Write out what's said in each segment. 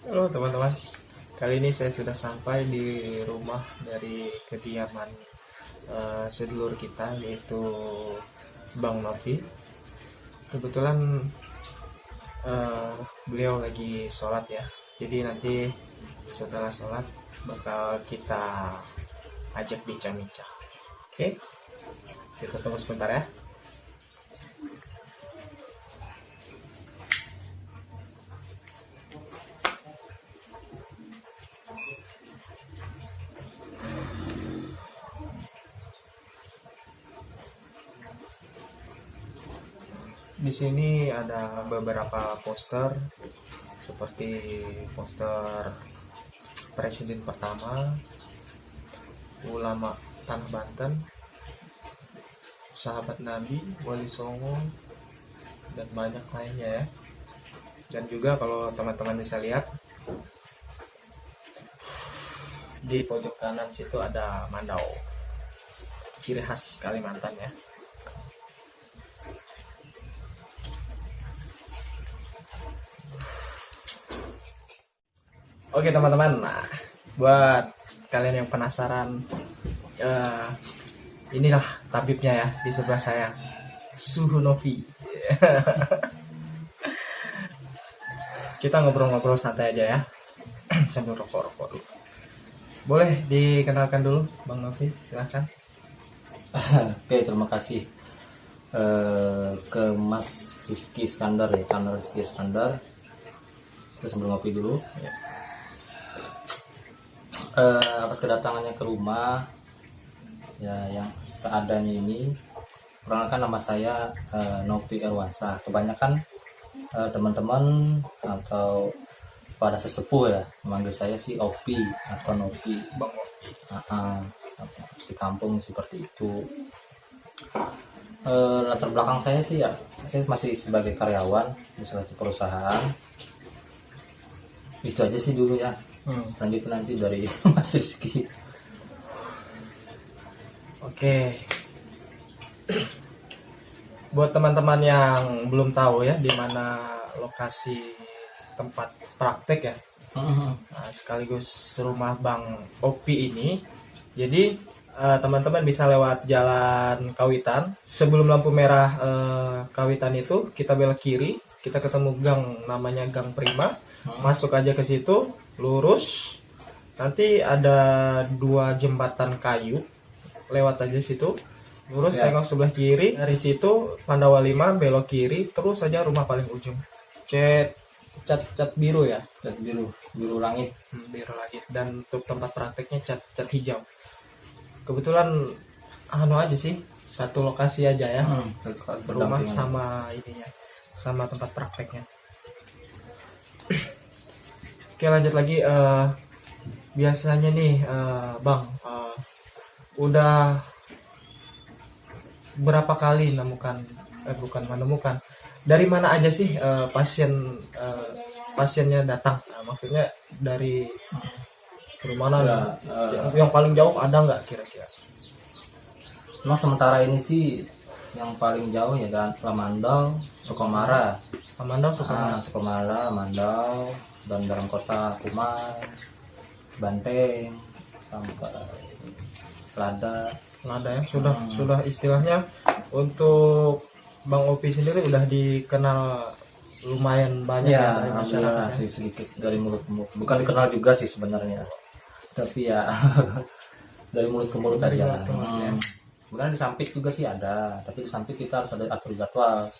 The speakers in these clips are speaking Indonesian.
Halo teman-teman, kali ini saya sudah sampai di rumah dari kediaman sedulur kita yaitu Bang Novi. Kebetulan beliau lagi sholat ya, jadi nanti setelah sholat bakal kita ajak bincang-bincang. Oke, kita tunggu sebentar ya. Di sini ada beberapa poster seperti poster presiden pertama, ulama Tanah Banten, sahabat Nabi, Wali Songo, dan banyak lainnya ya. Dan juga kalau teman-teman bisa lihat di pojok kanan situ ada mandau, ciri khas Kalimantan ya. Oke teman-teman, nah buat kalian yang penasaran, eh, inilah tabibnya ya di sebelah saya, Suhu Novi. Kita ngobrol-ngobrol santai aja ya, sambil rokok-rokok dulu. Boleh dikenalkan dulu, Bang Novi, silahkan. Oke, terima kasih ke Mas Rizky Iskandar ya, channel Rizky Iskandar. Terus sambil ngopi dulu. Ya. Atas kedatangannya ke rumah, ya yang seadanya ini, perkenalkan nama saya Novi Erwansa. Kebanyakan teman-teman atau pada sesepuh ya memanggil saya si Opi atau Novi. Bang Novi. Di kampung seperti itu. Latar belakang saya sih ya, saya masih sebagai karyawan di suatu perusahaan. Itu aja sih dulu ya. Selanjutnya nanti dari Mas Rizky. Oke. Buat teman-teman yang belum tahu ya di mana lokasi tempat praktek ya, nah, sekaligus rumah Bang Opi ini. Jadi teman-teman bisa lewat jalan Kawitan. Sebelum lampu merah Kawitan itu kita belok kiri, kita ketemu gang namanya Gang Prima. Masuk aja ke situ, lurus. Nanti ada 2 jembatan kayu. Lewat aja situ. Lurus Ya. tengok sebelah kiri. Dari situ Pandawa 5 belok kiri, terus saja rumah paling ujung. Cat biru ya. Cat biru, biru langit. Biru lagi. Dan untuk tempat prakteknya cat hijau. Kebetulan anu aja sih, satu lokasi aja ya. Rumah Berdampingan. sama ininya, sama tempat prakteknya. Oke, lanjut lagi. Biasanya nih Bang, udah berapa kali menemukan dari mana aja sih pasiennya datang? Nah, maksudnya dari rumah mana? Ya, yang paling jauh ada nggak kira-kira? Memang sementara ini sih yang paling jauh ya Mandau, Sukomara. Amanda suka Sukomara, Mandau, dan dalam kota Kumai, Banteng, sampai Lada. ada ya, sudah istilahnya untuk Bang Opi sendiri udah dikenal lumayan banyak ya, dari Alhamdulillah masyarakat ya. sih sedikit dari mulut ke mulut. Bukan dikenal juga sih sebenarnya, tapi ya dari mulut ke mulut Dari aja. mulut ke mulut, ya. Kemudian di Sampit juga sih ada, tapi di Sampit kita harus ada atur jadwal.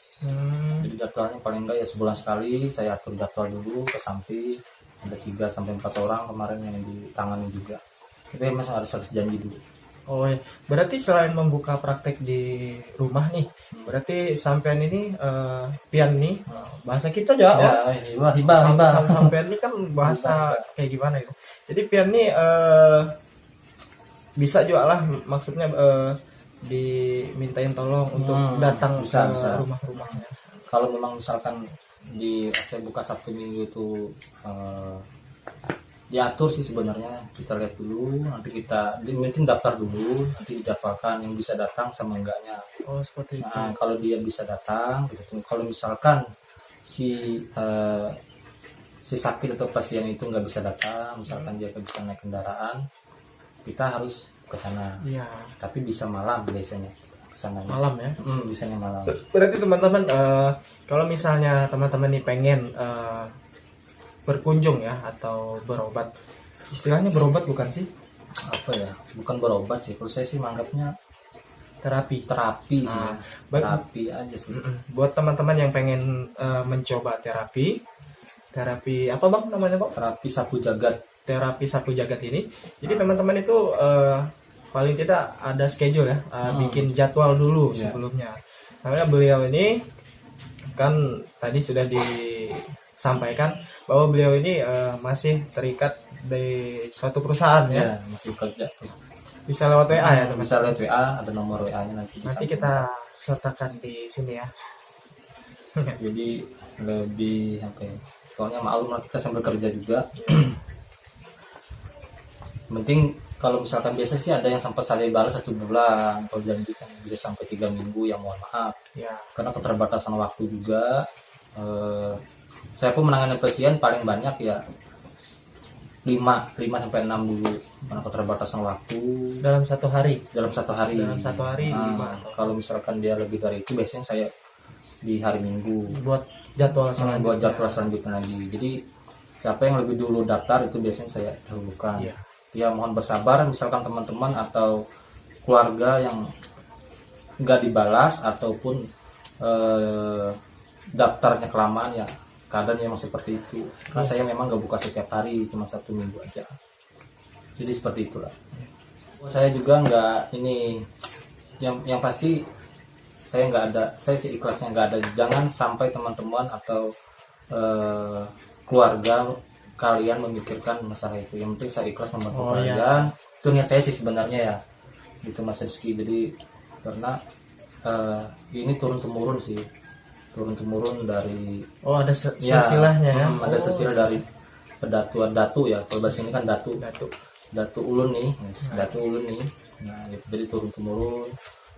Jadi jadwalnya paling enggak ya sebulan sekali saya atur jadwal dulu ke Sampit. Ada 3 sampai 4 orang kemarin yang ditangani juga. Tapi memang harus janji dulu. Oh ya, berarti selain membuka praktek di rumah nih, berarti sampean ini pian nih bahasa kita aja. Ya, hibah. Sampean ini kan bahasa kayak gimana itu. Jadi pian nih bisa juga lah, maksudnya dimintain tolong untuk datang bisa. ke rumah-rumahnya. Kalau memang misalkan saya buka Sabtu Minggu itu diatur sih sebenarnya, kita lihat dulu, nanti kita mungkin daftar dulu, nanti didaftarkan yang bisa datang sama enggaknya. Oh seperti itu. Nah, kalau dia bisa datang gitu. Kalau misalkan si si sakit atau pasien itu nggak bisa datang, misalkan dia nggak bisa naik kendaraan, kita harus ke sana. Iya. Tapi bisa malam biasanya ke sana. Malam ya. Bisanya malam. Berarti teman-teman kalau misalnya teman-teman nih pengen berkunjung ya atau berobat, istilahnya berobat bukan sih? Apa ya? Bukan berobat sih. Kalau saya sih menganggapnya Terapi. terapi sih. Baik. Terapi aja sih. Buat teman-teman yang pengen mencoba terapi apa bang namanya bang? Terapi sapu jagat. Terapi sapu jagat ini. Jadi teman-teman itu paling tidak ada schedule ya, bikin jadwal dulu sebelumnya. Karena beliau ini kan tadi sudah disampaikan bahwa beliau ini masih terikat di suatu perusahaan ya. Masih kerja. Bisa lewat WA ya teman. Bisa lewat WA, ada nomor WA-nya nanti. Nanti kita sertakan di sini ya. Jadi lebih apa ya? Soalnya maklum lah kita sambil kerja juga. Penting kalau misalkan biasa sih ada yang sempat saya balas 1 bulan, kalau janji kan bisa sampai 3 minggu, ya mohon maaf. Ya. Karena keterbatasan waktu juga. Saya pun menangani pasien paling banyak ya 5 sampai 6 dulu, karena keterbatasan waktu. Dalam satu hari. Dalam satu hari. 5. Kalau misalkan dia lebih dari itu, biasanya saya di hari Minggu. Buat jadwal selanjutnya. Buat jadwal selanjutnya lagi. Jadi siapa yang lebih dulu daftar itu biasanya saya dahulukan. Iya. Ya mohon bersabar, misalkan teman-teman atau keluarga yang nggak dibalas ataupun daftarnya kelamaan, ya keadaan memang seperti itu. Karena saya memang nggak buka setiap hari, cuma 1 minggu aja. Jadi seperti itulah. Saya juga nggak ini, yang pasti saya nggak ada, saya sih ikhlasnya nggak ada. Jangan sampai teman-teman atau keluarga kalian memikirkan masalah itu. Yang penting saya ikhlas membantu kalian. Itu niat saya sih sebenarnya ya, gitu Mas Rizky. Jadi karena ini turun temurun sih, dari ada silsilahnya ya. Ada silsilah dari datu ya. Kalau bahasa ini kan datu ulun nih, datu ulun nih. Nah, gitu. Jadi turun temurun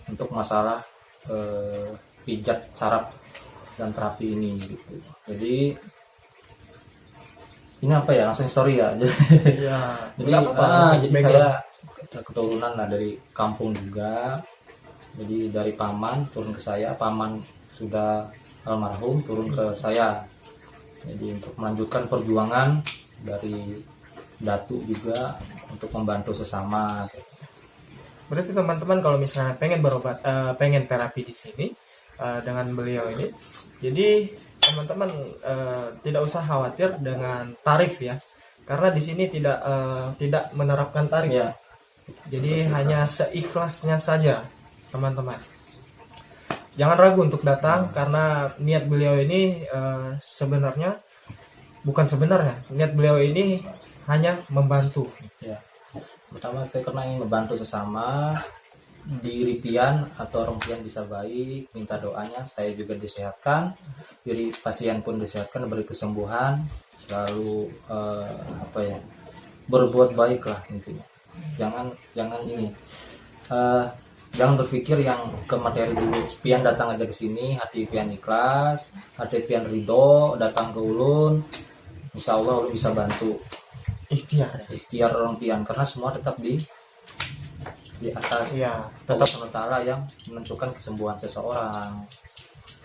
untuk masalah pijat saraf dan terapi ini gitu. Jadi ini apa ya, langsung story ya. Jadi saya keturunan lah dari kampung juga. Jadi dari paman turun ke saya, paman sudah almarhum turun ke saya. Jadi untuk melanjutkan perjuangan dari datu juga untuk membantu sesama. Berarti teman-teman kalau misalnya pengen berobat, pengen terapi di sini dengan beliau ini, jadi teman-teman tidak usah khawatir dengan tarif ya, karena di sini tidak menerapkan tarif ya. Jadi hanya seikhlasnya saja teman-teman. Jangan ragu untuk datang, karena niat beliau ini niat beliau ini hanya membantu. Ya. Pertama saya karena ingin membantu sesama, diri pian atau orang pian bisa baik, minta doanya, saya juga disehatkan, diri pasien pun disehatkan, diberi kesembuhan, selalu berbuat baik lah intinya. Jangan ini, jangan berpikir yang ke materi dulu. Pian datang aja ke sini, hati pian ikhlas, hati pian ridho, datang ke ulun, insya Allah ulun bisa bantu. Ikhtiar orang pian, karena semua tetap di atas tetap sementara yang menentukan kesembuhan seseorang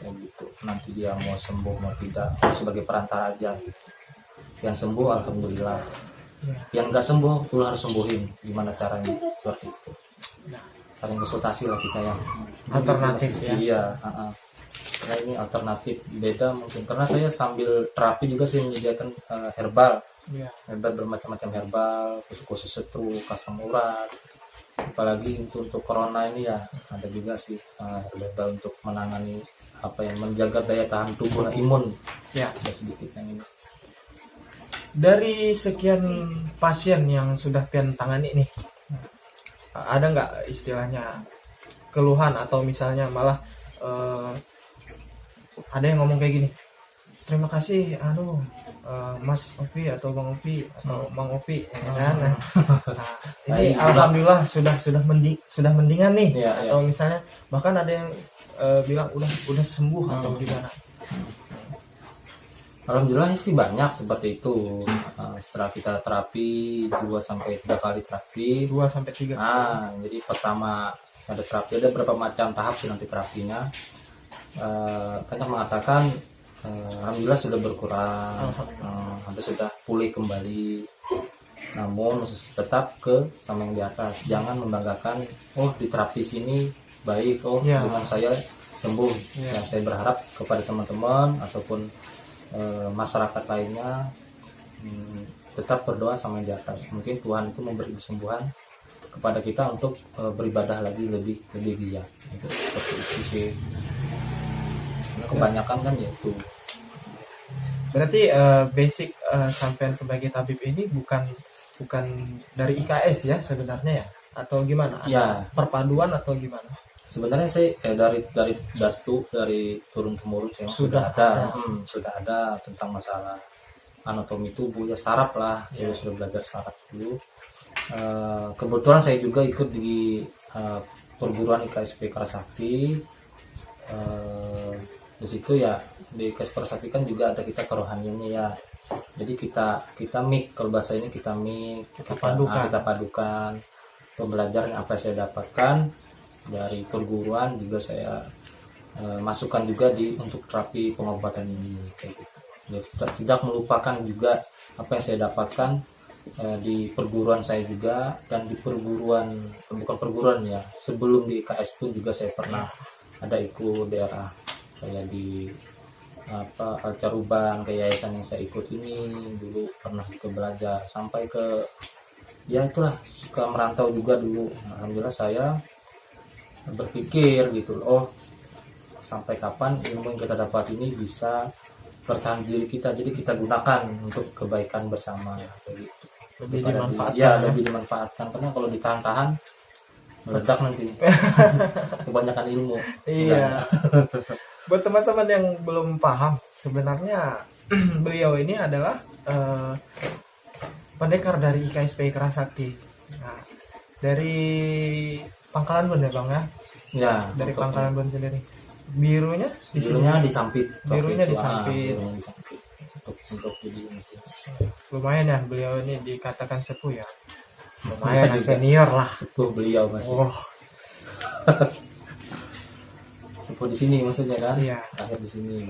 kayak gitu. Nanti dia mau sembuh mau tidak, sebagai perantara aja gitu. Yang sembuh alhamdulillah, yang nggak sembuh lu harus sembuhin, gimana caranya, seperti itu. Saling konsultasi lah kita yang alternatif ya. Iya, karena ini alternatif beda mungkin, karena saya sambil terapi juga saya menyediakan herbal bermacam-macam herbal, khusus stroke, asam urat. Apalagi untuk corona ini ya ada juga sih herbal untuk menangani menjaga daya tahan tubuh, imun ya. Ada sedikit yang ini. Dari sekian pasien yang sudah pian tangani nih, ada nggak istilahnya keluhan atau misalnya malah ada yang ngomong kayak gini, terima kasih Mas Opi atau Bang Opi atau Mang Opi ya kan? Ini alhamdulillah sudah mendingan nih atau misalnya bahkan ada yang bilang udah sembuh atau gimana. Alhamdulillah sih banyak seperti itu. Setelah kita terapi 2 sampai 3 kali terapi. 2 sampai 3 Jadi pertama ada terapi, ada beberapa macam tahap sih nanti terapinya. Banyak mengatakan alhamdulillah sudah berkurang, hampir sudah pulih kembali. Namun tetap sama yang di atas, jangan membanggakan di terapi sini baik, dengan saya sembuh. Ya, saya berharap kepada teman-teman ataupun masyarakat lainnya tetap berdoa sama yang di atas. Mungkin Tuhan itu memberi kesembuhan kepada kita untuk beribadah lagi lebih giat. Seperti itu sih. Kebanyakan kan yaitu. Berarti basic sampean sebagai tabib ini bukan dari IKS ya sebenarnya ya, atau gimana? Ada perpaduan atau gimana? Sebenarnya saya dari turun temurun saya sudah ada tentang masalah anatomi tubuh ya, saraf lah. Saya sudah belajar saraf dulu. Kebetulan saya juga ikut di perguruan IKSP Karasakti. Di situ ya, di IKSP Karasakti kan juga ada kita kerohaniannya ya. Jadi kita mix, kalau bahasa ini kita padukan pembelajaran apa yang saya dapatkan dari perguruan, juga saya masukkan juga untuk terapi pengobatan ini kayak gitu. Jadi tidak melupakan juga apa yang saya dapatkan di perguruan saya juga, dan di bukan perguruan ya, sebelum di IKS pun juga saya pernah ada ikut daerah kayak di Caruban, kayak yayasan yang saya ikut ini dulu, pernah juga belajar sampai ke ya itulah, suka merantau juga dulu. Alhamdulillah saya berpikir gitu, sampai kapan ilmu yang kita dapat ini bisa bertahan diri kita, jadi kita gunakan untuk kebaikan bersama gitu. Lebih dimanfaatkan, karena kalau ditahan-tahan meledak nanti. Kebanyakan ilmu. Iya. Buat teman-teman yang belum paham, sebenarnya beliau ini adalah pendekar dari IKSP Karasakti. Nah, dari Pangkalan Bun ya Bang ya? Ya. Dari Pangkalan Bun sendiri. Birunya di sini. Birunya disampit. Birunya disampit. Untuk jadi ini sih. Lumayan ya beliau ini dikatakan sepuh ya. Lumayan senior lah. Sepuh beliau masih. Sepuh di sini maksudnya kan? Iya. Lahir di sini.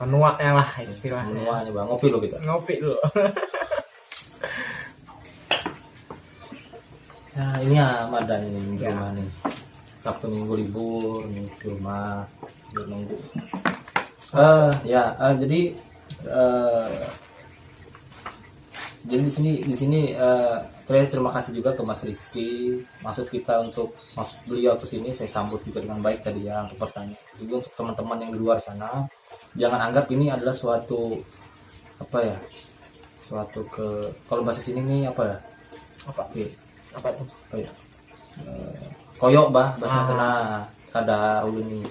Menuanya lah istilahnya. Menuanya Bang, ngopi lo kita. Ngopi dulu. Nah, ini ya Madan ini di rumah nih. Sabtu Minggu libur, di rumah nunggu. Jadi di sini terima kasih juga ke Mas Rizky, masuk beliau ke sini, saya sambut juga dengan baik tadi ya untuk pertanyaan. Jadi untuk teman-teman yang di luar sana, jangan anggap ini adalah suatu kalau bahasa sini nih apa tuh? Koyok bahasa kena kada ulun nih.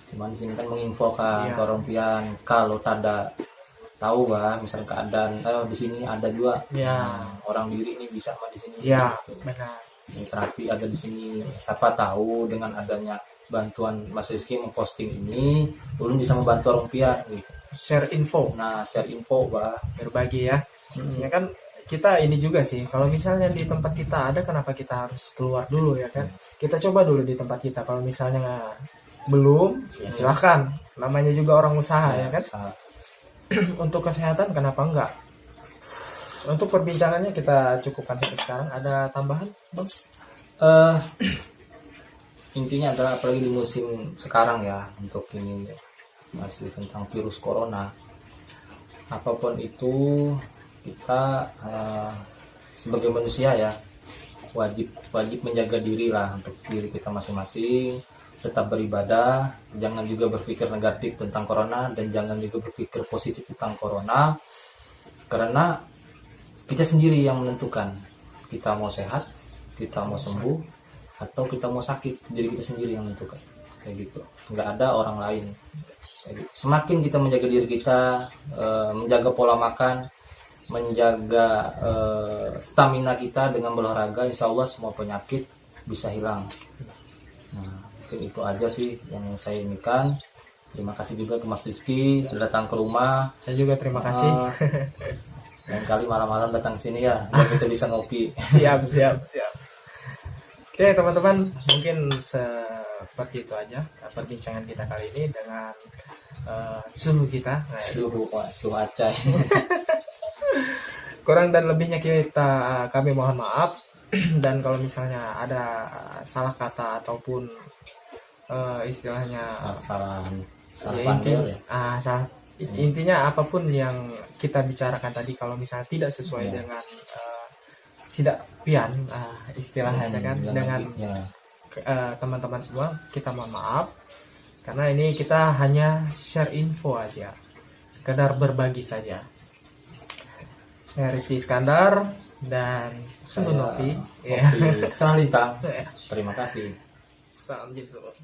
Cuman di sini kan menginfokan ke orang pian kalau tada tahu misalnya keadaan di sini ada juga orang diri ini bisa di sini. Iya, benar. Terapi ada di sini. Siapa tahu dengan adanya bantuan Mas Rizky memposting ini, ulun bisa membantu orang pian gitu. Share info. Share info berbagi ya. Ya kan kita ini juga sih, kalau misalnya di tempat kita ada, kenapa kita harus keluar dulu ya kan? Kita coba dulu di tempat kita. Kalau misalnya belum, ya silahkan. Namanya juga orang usaha ya kan? Untuk kesehatan kenapa enggak? Untuk perbincangannya kita cukupkan sampai sekarang. Ada tambahan, Bang? Intinya adalah apalagi di musim sekarang ya, untuk ini masih tentang virus corona. Apapun itu, kita sebagai manusia ya wajib menjaga diri lah, untuk diri kita masing-masing, tetap beribadah, jangan juga berpikir negatif tentang corona, dan jangan juga berpikir positif tentang corona, karena kita sendiri yang menentukan kita mau sehat, kita mau sembuh, atau kita mau sakit. Jadi kita sendiri yang menentukan kayak gitu, nggak ada orang lain kayak gitu. Semakin kita menjaga diri kita, menjaga pola makan, menjaga stamina kita dengan berolahraga, insya Allah semua penyakit bisa hilang. Nah, mungkin itu aja sih yang saya inikan. Terima kasih juga ke Mas Rizky sudah datang ke rumah. Saya juga terima kasih. Lain kali malam-malam datang sini ya, biar kita bisa ngopi. Siap. Oke teman-teman, mungkin seperti itu aja perbincangan kita kali ini dengan suhu kita. Suhu Aceh. Kurang dan lebihnya kami mohon maaf. Dan kalau misalnya ada salah kata ataupun istilahnya intinya apapun yang kita bicarakan tadi, kalau misalnya tidak sesuai dengan sidak pian istilahnya kan dengan teman-teman semua, kita mohon maaf karena ini kita hanya share info aja, sekedar berbagi saja. Saya Rizky Iskandar dan Sungguh Nopi Salintang. Terima kasih. Salam jumpa.